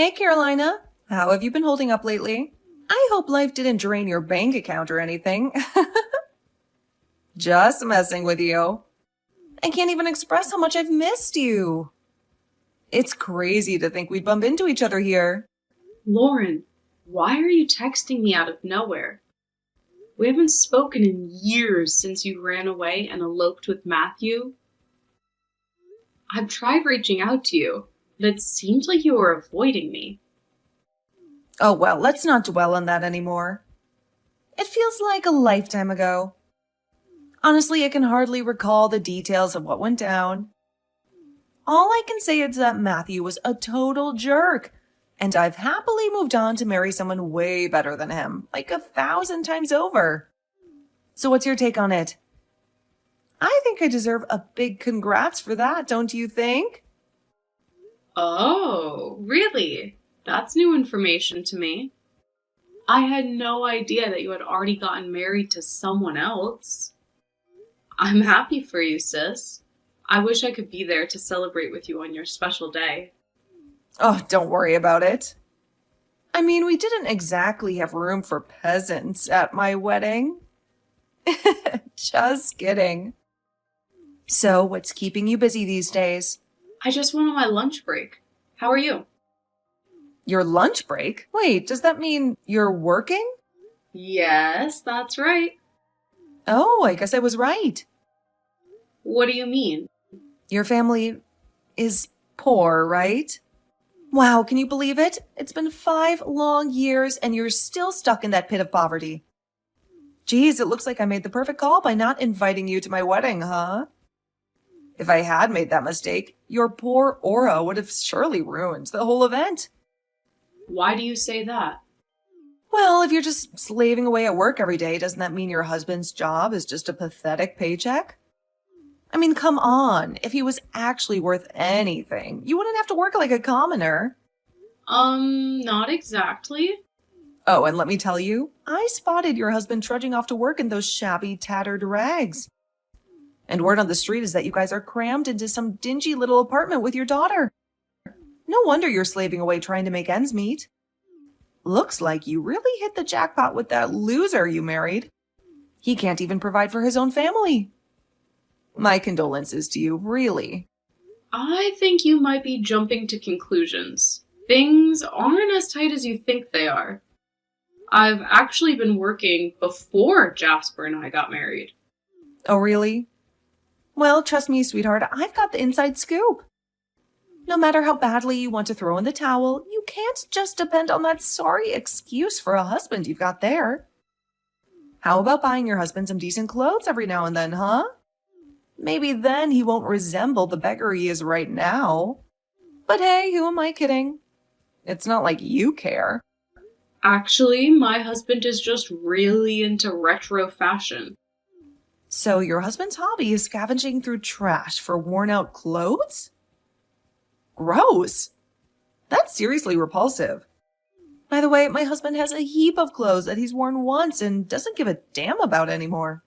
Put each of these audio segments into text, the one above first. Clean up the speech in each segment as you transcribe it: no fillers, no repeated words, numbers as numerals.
Hey, Carolina. How have you been holding up lately? I hope life didn't drain your bank account or anything. Just messing with you. I can't even express how much I've missed you. It's crazy to think we'd bump into each other here. Lauren, why are you texting me out of nowhere? We haven't spoken in years since you ran away and eloped with Matthew. I've tried reaching out to you, but it seems like you were avoiding me. Oh well, let's not dwell on that anymore. It feels like a lifetime ago. Honestly, I can hardly recall the details of what went down. All I can say is that Matthew was a total jerk, and I've happily moved on to marry someone way better than him, like 1,000 times over. So what's your take on it? I think I deserve a big congrats for that, don't you think? Oh, really? That's new information to me. I had no idea that you had already gotten married to someone else. I'm happy for you, sis. I wish I could be there to celebrate with you on your special day. Oh, don't worry about it. I mean, we didn't exactly have room for peasants at my wedding. Just kidding. So, what's keeping you busy these days? I just went on my lunch break. How are you? Your lunch break? Wait, does that mean you're working? Yes, that's right. Oh, I guess I was right. What do you mean? Your family is poor, right? Wow, can you believe it? It's been 5 long years and you're still stuck in that pit of poverty. Geez, it looks like I made the perfect call by not inviting you to my wedding, huh? If I had made that mistake, your poor aura would have surely ruined the whole event. Why do you say that? Well, if you're just slaving away at work every day, doesn't that mean your husband's job is just a pathetic paycheck? I mean, come on. If he was actually worth anything, you wouldn't have to work like a commoner. Not exactly. Oh, and let me tell you, I spotted your husband trudging off to work in those shabby, tattered rags. And word on the street is that you guys are crammed into some dingy little apartment with your daughter. No wonder you're slaving away trying to make ends meet. Looks like you really hit the jackpot with that loser you married. He can't even provide for his own family. My condolences to you, really. I think you might be jumping to conclusions. Things aren't as tight as you think they are. I've actually been working before Jasper and I got married. Oh, really? Well, trust me, sweetheart, I've got the inside scoop. No matter how badly you want to throw in the towel, you can't just depend on that sorry excuse for a husband you've got there. How about buying your husband some decent clothes every now and then, huh? Maybe then he won't resemble the beggar he is right now. But hey, who am I kidding? It's not like you care. Actually, my husband is just really into retro fashion. So your husband's hobby is scavenging through trash for worn-out clothes? Gross. That's seriously repulsive. By the way, my husband has a heap of clothes that he's worn once and doesn't give a damn about anymore.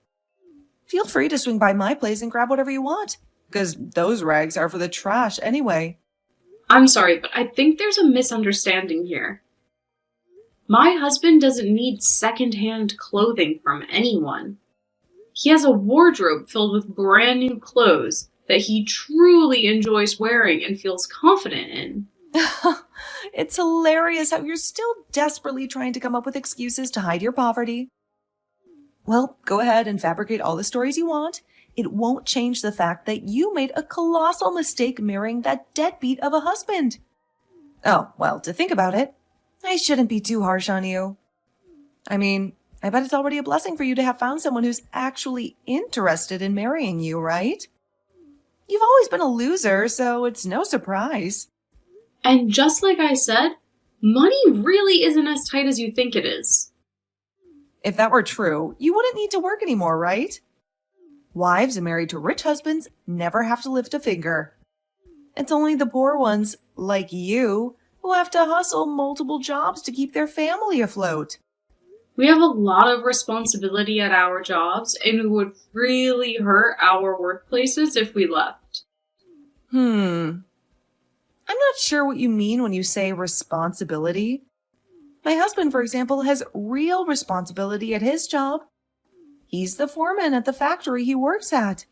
Feel free to swing by my place and grab whatever you want, because those rags are for the trash anyway. I'm sorry, but I think there's a misunderstanding here. My husband doesn't need secondhand clothing from anyone. He has a wardrobe filled with brand new clothes that he truly enjoys wearing and feels confident in. It's hilarious how you're still desperately trying to come up with excuses to hide your poverty. Well, go ahead and fabricate all the stories you want. It won't change the fact that you made a colossal mistake marrying that deadbeat of a husband. Oh, well, to think about it, I shouldn't be too harsh on you. I mean, I bet it's already a blessing for you to have found someone who's actually interested in marrying you, right? You've always been a loser, so it's no surprise. And just like I said, money really isn't as tight as you think it is. If that were true, you wouldn't need to work anymore, right? Wives married to rich husbands never have to lift a finger. It's only the poor ones, like you, who have to hustle multiple jobs to keep their family afloat. We have a lot of responsibility at our jobs, and it would really hurt our workplaces if we left. I'm not sure what you mean when you say responsibility. My husband, for example, has real responsibility at his job. He's the foreman at the factory he works at.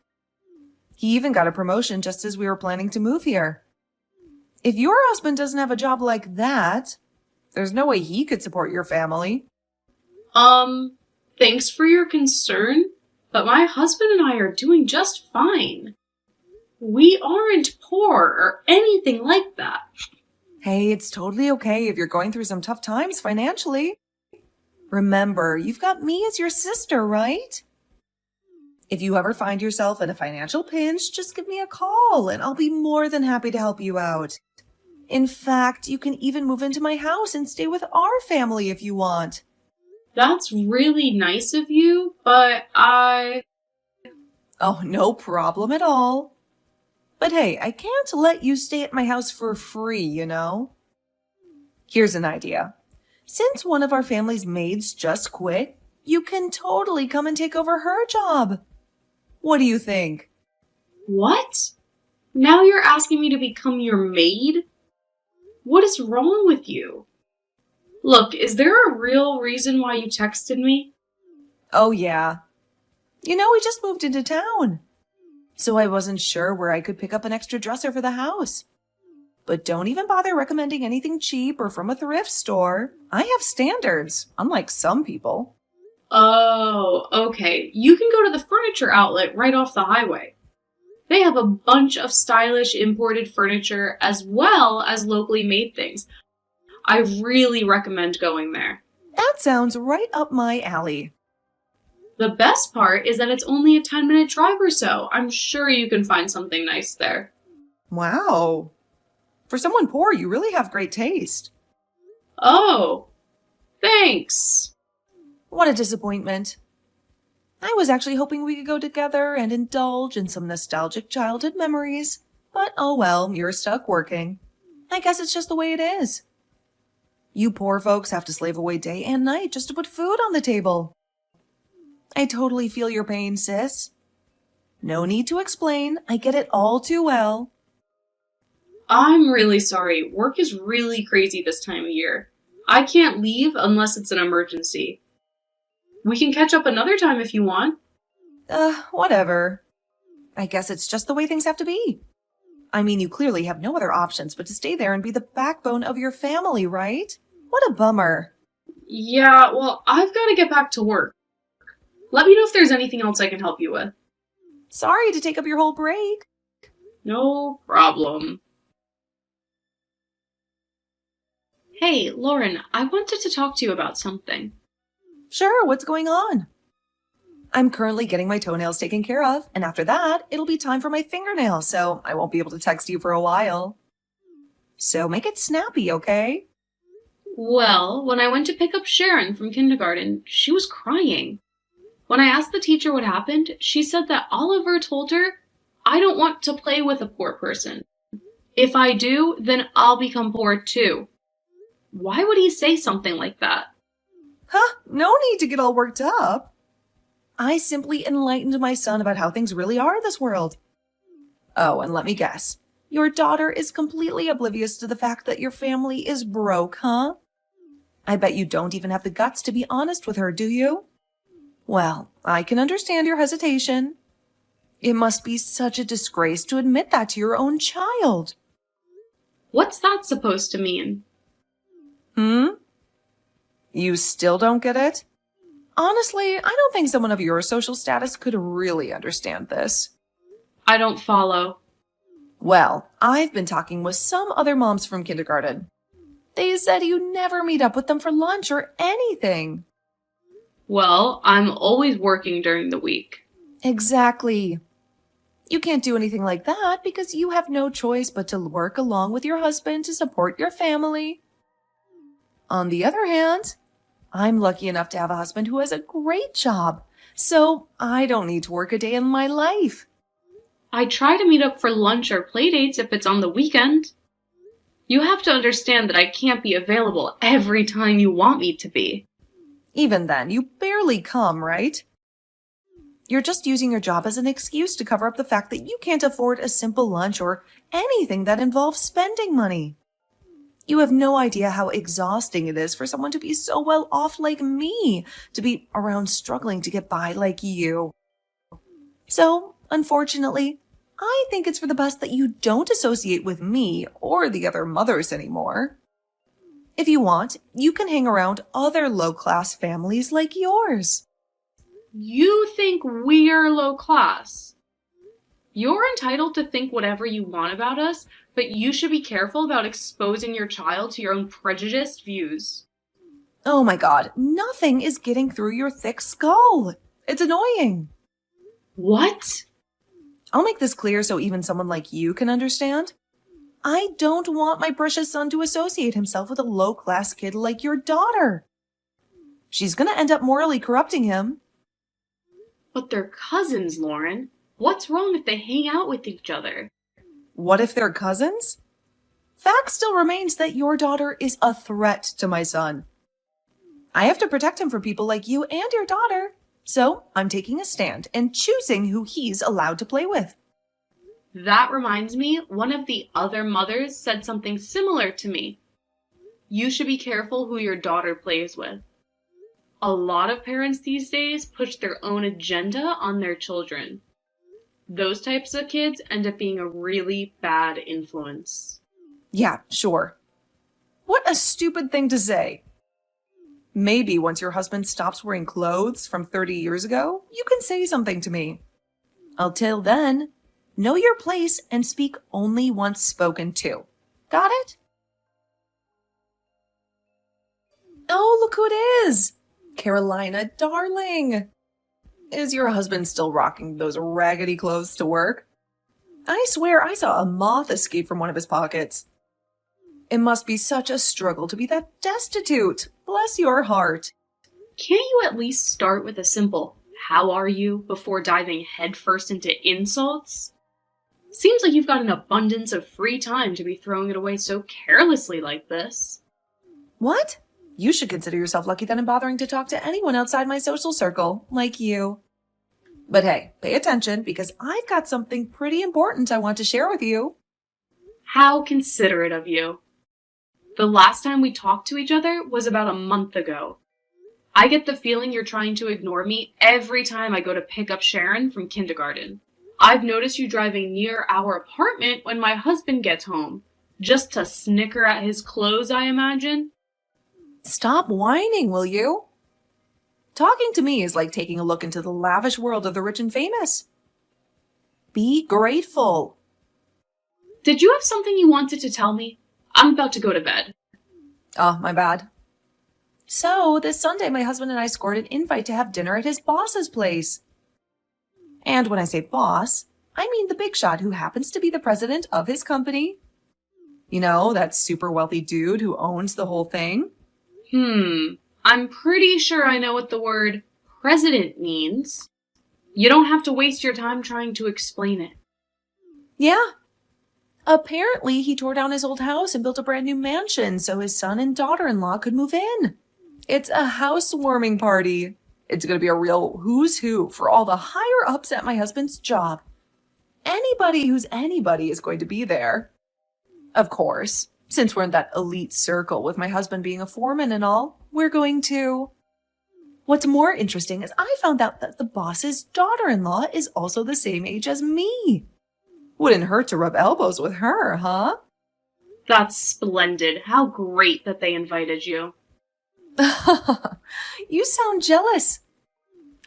He even got a promotion just as we were planning to move here. If your husband doesn't have a job like that, there's no way he could support your family. Thanks for your concern, but my husband and I are doing just fine. We aren't poor or anything like that. Hey, it's totally okay if you're going through some tough times financially. Remember, you've got me as your sister, right? If you ever find yourself in a financial pinch, just give me a call and I'll be more than happy to help you out. In fact, you can even move into my house and stay with our family if you want. That's really nice of you, but Oh, no problem at all. But hey, I can't let you stay at my house for free, you know? Here's an idea. Since one of our family's maids just quit, you can totally come and take over her job. What do you think? What? Now you're asking me to become your maid? What is wrong with you? Look, is there a real reason why you texted me? Oh, yeah. You know, we just moved into town. So I wasn't sure where I could pick up an extra dresser for the house. But don't even bother recommending anything cheap or from a thrift store. I have standards, unlike some people. Oh, okay. You can go to the furniture outlet right off the highway. They have a bunch of stylish imported furniture as well as locally made things. I really recommend going there. That sounds right up my alley. The best part is that it's only a 10-minute drive or so. I'm sure you can find something nice there. Wow. For someone poor, you really have great taste. Oh, thanks. What a disappointment. I was actually hoping we could go together and indulge in some nostalgic childhood memories. But oh well, you're stuck working. I guess it's just the way it is. You poor folks have to slave away day and night just to put food on the table. I totally feel your pain, sis. No need to explain. I get it all too well. I'm really sorry. Work is really crazy this time of year. I can't leave unless it's an emergency. We can catch up another time if you want. Whatever. I guess it's just the way things have to be. I mean, you clearly have no other options but to stay there and be the backbone of your family, right? What a bummer. Yeah, well, I've got to get back to work. Let me know if there's anything else I can help you with. Sorry to take up your whole break. No problem. Hey, Lauren, I wanted to talk to you about something. Sure, what's going on? I'm currently getting my toenails taken care of, and after that, it'll be time for my fingernails, so I won't be able to text you for a while. So make it snappy, okay? Well, when I went to pick up Sharon from kindergarten, she was crying. When I asked the teacher what happened, she said that Oliver told her, "I don't want to play with a poor person. If I do, then I'll become poor too." Why would he say something like that? Huh, no need to get all worked up. I simply enlightened my son about how things really are in this world. Oh, and let me guess. Your daughter is completely oblivious to the fact that your family is broke, huh? I bet you don't even have the guts to be honest with her, do you? Well, I can understand your hesitation. It must be such a disgrace to admit that to your own child. What's that supposed to mean? You still don't get it? Honestly, I don't think someone of your social status could really understand this. I don't follow. Well, I've been talking with some other moms from kindergarten. They said you never meet up with them for lunch or anything. Well, I'm always working during the week. Exactly. You can't do anything like that because you have no choice but to work along with your husband to support your family. On the other hand, I'm lucky enough to have a husband who has a great job, so I don't need to work a day in my life. I try to meet up for lunch or play dates if it's on the weekend. You have to understand that I can't be available every time you want me to be. Even then, you barely come, right? You're just using your job as an excuse to cover up the fact that you can't afford a simple lunch or anything that involves spending money. You have no idea how exhausting it is for someone to be so well off like me, to be around struggling to get by like you. So, unfortunately, I think it's for the best that you don't associate with me or the other mothers anymore. If you want, you can hang around other low-class families like yours. You think we're low class? You're entitled to think whatever you want about us, but you should be careful about exposing your child to your own prejudiced views. Oh my god, nothing is getting through your thick skull. It's annoying. What? I'll make this clear so even someone like you can understand. I don't want my precious son to associate himself with a low-class kid like your daughter. She's gonna end up morally corrupting him. But they're cousins, Lauren. What's wrong if they hang out with each other? What if they're cousins? Fact still remains that your daughter is a threat to my son. I have to protect him from people like you and your daughter. So I'm taking a stand and choosing who he's allowed to play with. That reminds me, one of the other mothers said something similar to me. You should be careful who your daughter plays with. A lot of parents these days push their own agenda on their children. Those types of kids end up being a really bad influence. Yeah, sure. What a stupid thing to say. Maybe once your husband stops wearing clothes from 30 years ago, you can say something to me. Until then, know your place and speak only once spoken to. Got it? Oh, look who it is! Carolina, darling. Is your husband still rocking those raggedy clothes to work? I swear I saw a moth escape from one of his pockets. It must be such a struggle to be that destitute. Bless your heart. Can't you at least start with a simple, "How are you?" before diving headfirst into insults? Seems like you've got an abundance of free time to be throwing it away so carelessly like this. What? You should consider yourself lucky that I'm bothering to talk to anyone outside my social circle, like you. But hey, pay attention because I've got something pretty important I want to share with you. How considerate of you. The last time we talked to each other was about a month ago. I get the feeling you're trying to ignore me every time I go to pick up Sharon from kindergarten. I've noticed you driving near our apartment when my husband gets home, just to snicker at his clothes, I imagine. Stop whining, will you? Talking to me is like taking a look into the lavish world of the rich and famous. Be grateful. Did you have something you wanted to tell me? I'm about to go to bed. Oh, my bad. So, this Sunday, my husband and I scored an invite to have dinner at his boss's place. And when I say boss, I mean the big shot who happens to be the president of his company. You know, that super wealthy dude who owns the whole thing. I'm pretty sure I know what the word president means. You don't have to waste your time trying to explain it. Yeah. Apparently, he tore down his old house and built a brand new mansion so his son and daughter-in-law could move in. It's a housewarming party. It's going to be a real who's who for all the higher-ups at my husband's job. Anybody who's anybody is going to be there. Of course, since we're in that elite circle with my husband being a foreman and all, we're going to... What's more interesting is I found out that the boss's daughter-in-law is also the same age as me. Wouldn't hurt to rub elbows with her, huh? That's splendid. How great that they invited you. You sound jealous.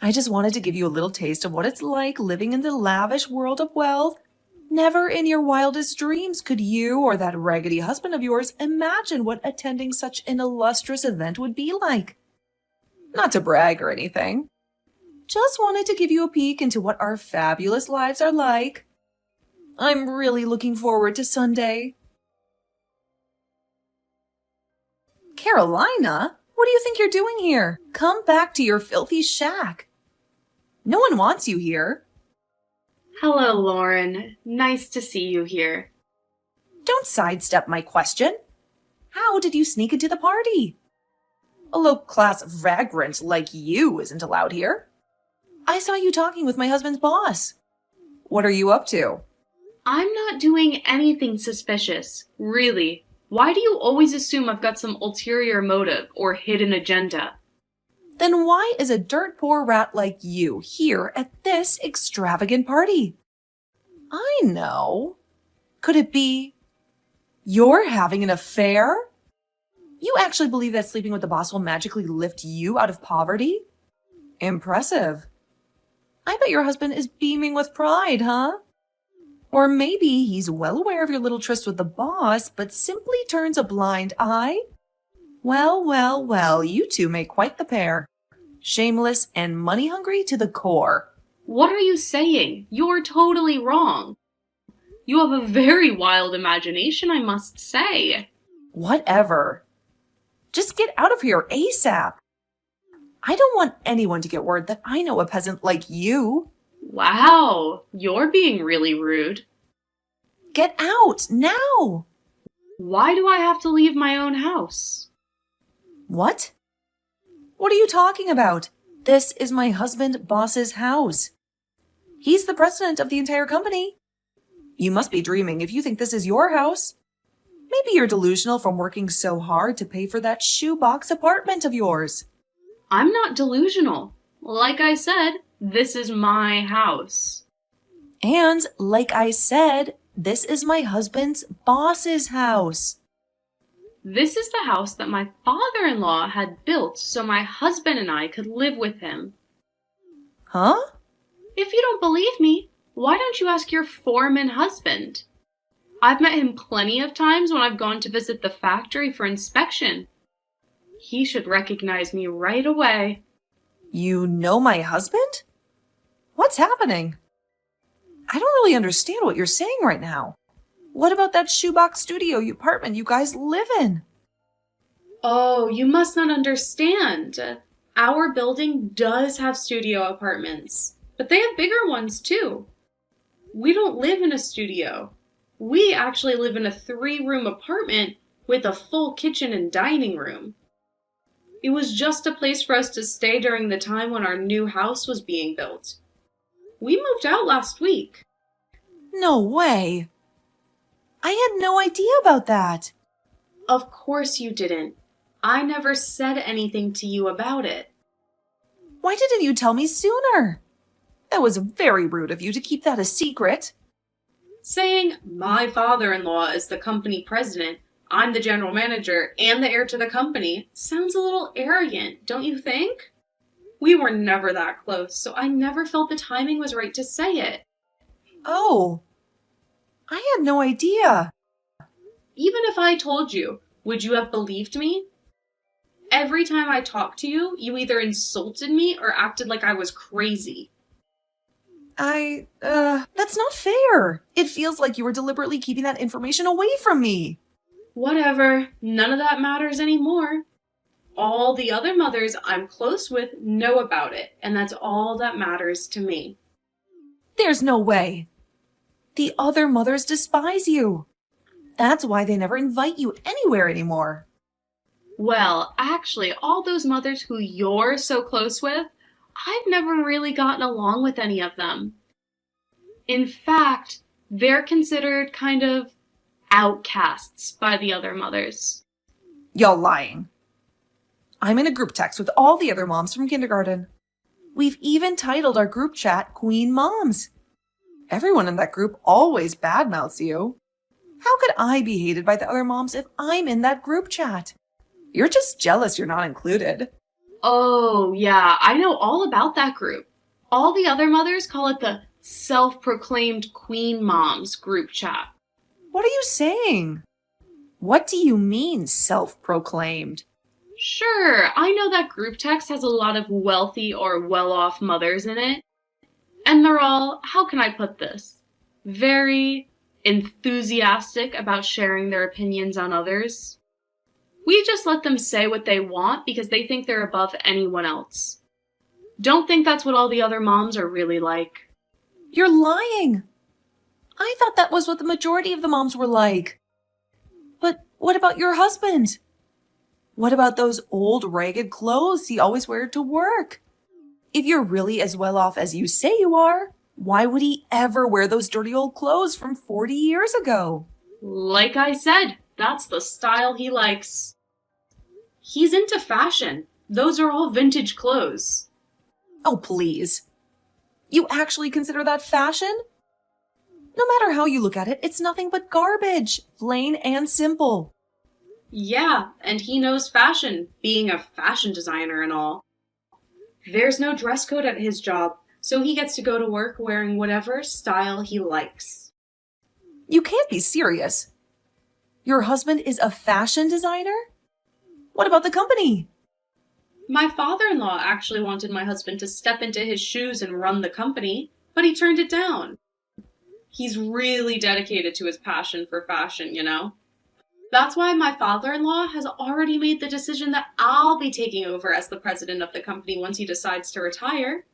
I just wanted to give you a little taste of what it's like living in the lavish world of wealth. Never in your wildest dreams could you or that raggedy husband of yours imagine what attending such an illustrious event would be like. Not to brag or anything. Just wanted to give you a peek into what our fabulous lives are like. I'm really looking forward to Sunday. Carolina, what do you think you're doing here? Come back to your filthy shack. No one wants you here. Hello, Lauren. Nice to see you here. Don't sidestep my question. How did you sneak into the party? A low-class vagrant like you isn't allowed here. I saw you talking with my husband's boss. What are you up to? I'm not doing anything suspicious, really. Why do you always assume I've got some ulterior motive or hidden agenda? Then why is a dirt poor rat like you here at this extravagant party? I know. Could it be you're having an affair? You actually believe that sleeping with the boss will magically lift you out of poverty? Impressive. I bet your husband is beaming with pride, huh? Or maybe he's well aware of your little tryst with the boss, but simply turns a blind eye? Well, you two make quite the pair. Shameless and money-hungry to the core. What are you saying? You're totally wrong. You have a very wild imagination, I must say. Whatever. Just get out of here ASAP. I don't want anyone to get word that I know a peasant like you. Wow, you're being really rude. Get out, now! Why do I have to leave my own house? What? What are you talking about? This is my husband, boss's house. He's the president of the entire company. You must be dreaming if you think this is your house. Maybe you're delusional from working so hard to pay for that shoebox apartment of yours. I'm not delusional. Like I said, this is my house. And, like I said, this is my husband's boss's house. This is the house that my father-in-law had built so my husband and I could live with him. Huh? If you don't believe me, why don't you ask your foreman husband? I've met him plenty of times when I've gone to visit the factory for inspection. He should recognize me right away. You know my husband? What's happening? I don't really understand what you're saying right now. What about that shoebox studio apartment you guys live in? Oh, you must not understand. Our building does have studio apartments, but they have bigger ones too. We don't live in a studio. We actually live in a 3-room apartment with a full kitchen and dining room. It was just a place for us to stay during the time when our new house was being built. We moved out last week. No way. I had no idea about that. Of course you didn't. I never said anything to you about it. Why didn't you tell me sooner? That was very rude of you to keep that a secret. Saying, my father-in-law is the company president, I'm the general manager, and the heir to the company, sounds a little arrogant, don't you think? We were never that close, so I never felt the timing was right to say it. Oh, I had no idea. Even if I told you, would you have believed me? Every time I talked to you, you either insulted me or acted like I was crazy. That's not fair. It feels like you were deliberately keeping that information away from me. Whatever, none of that matters anymore. All the other mothers I'm close with know about it, and that's all that matters to me. There's no way. The other mothers despise you. That's why they never invite you anywhere anymore. Well, actually, all those mothers who you're so close with, I've never really gotten along with any of them. In fact, they're considered kind of outcasts by the other mothers. Y'all lying. I'm in a group text with all the other moms from kindergarten. We've even titled our group chat Queen Moms. Everyone in that group always badmouths you. How could I be hated by the other moms if I'm in that group chat? You're just jealous you're not included. Oh, yeah, I know all about that group. All the other mothers call it the self-proclaimed Queen Moms group chat. What are you saying? What do you mean, self-proclaimed? Sure, I know that group text has a lot of wealthy or well-off mothers in it. And they're all, how can I put this? Very enthusiastic about sharing their opinions on others. We just let them say what they want because they think they're above anyone else. Don't think that's what all the other moms are really like. You're lying. I thought that was what the majority of the moms were like. But what about your husband? What about those old ragged clothes he always wears to work? If you're really as well off as you say you are, Why would he ever wear those dirty old clothes from 40 years ago? Like I said, that's the style he likes. He's into fashion. Those are all vintage clothes. Oh, please. You actually consider that fashion? No matter how you look at it, it's nothing but garbage, plain and simple. Yeah, and he knows fashion, being a fashion designer and all. There's no dress code at his job, so he gets to go to work wearing whatever style he likes. You can't be serious. Your husband is a fashion designer? What about the company? My father-in-law actually wanted my husband to step into his shoes and run the company, but he turned it down. He's really dedicated to his passion for fashion, you know? That's why my father-in-law has already made the decision that I'll be taking over as the president of the company once he decides to retire.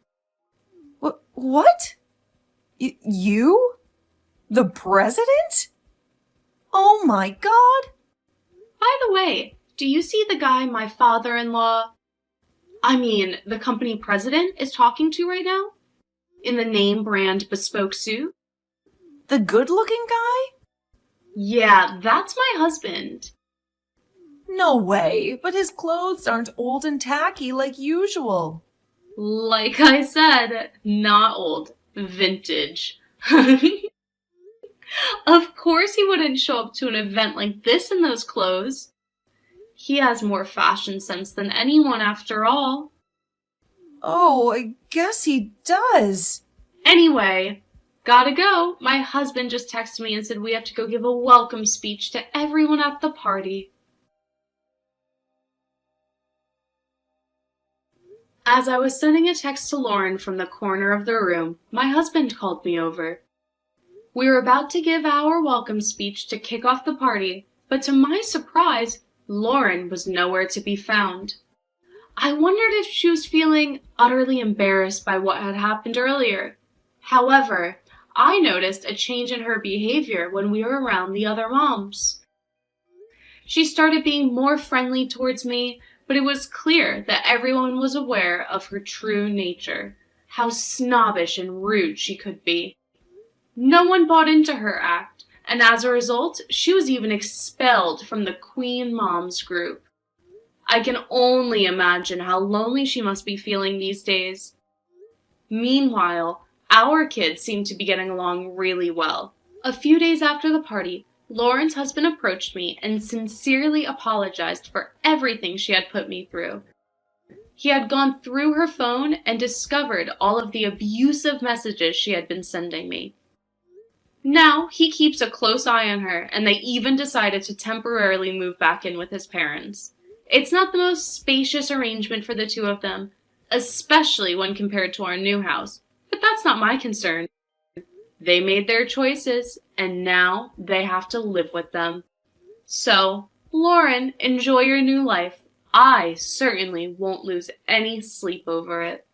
What? You? The president? Oh my God! By the way, do you see the guy my father-in-law, the company president is talking to right now? In the name brand bespoke suit? The good-looking guy? Yeah, that's my husband. No way, but his clothes aren't old and tacky like usual. Like I said, not old, vintage. Of course he wouldn't show up to an event like this in those clothes. He has more fashion sense than anyone after all. Oh, I guess he does. Anyway, gotta go. My husband just texted me and said we have to go give a welcome speech to everyone at the party. As I was sending a text to Lauren from the corner of the room, my husband called me over. We were about to give our welcome speech to kick off the party, but to my surprise, Lauren was nowhere to be found. I wondered if she was feeling utterly embarrassed by what had happened earlier. However, I noticed a change in her behavior when we were around the other moms. She started being more friendly towards me, but it was clear that everyone was aware of her true nature, how snobbish and rude she could be. No one bought into her act, and as a result, she was even expelled from the Queen Moms group. I can only imagine how lonely she must be feeling these days. Meanwhile, our kids seem to be getting along really well. A few days after the party, Lauren's husband approached me and sincerely apologized for everything she had put me through. He had gone through her phone and discovered all of the abusive messages she had been sending me. Now, he keeps a close eye on her, and they even decided to temporarily move back in with his parents. It's not the most spacious arrangement for the two of them, especially when compared to our new house, but that's not my concern. They made their choices, and now they have to live with them. So, Lauren, enjoy your new life. I certainly won't lose any sleep over it.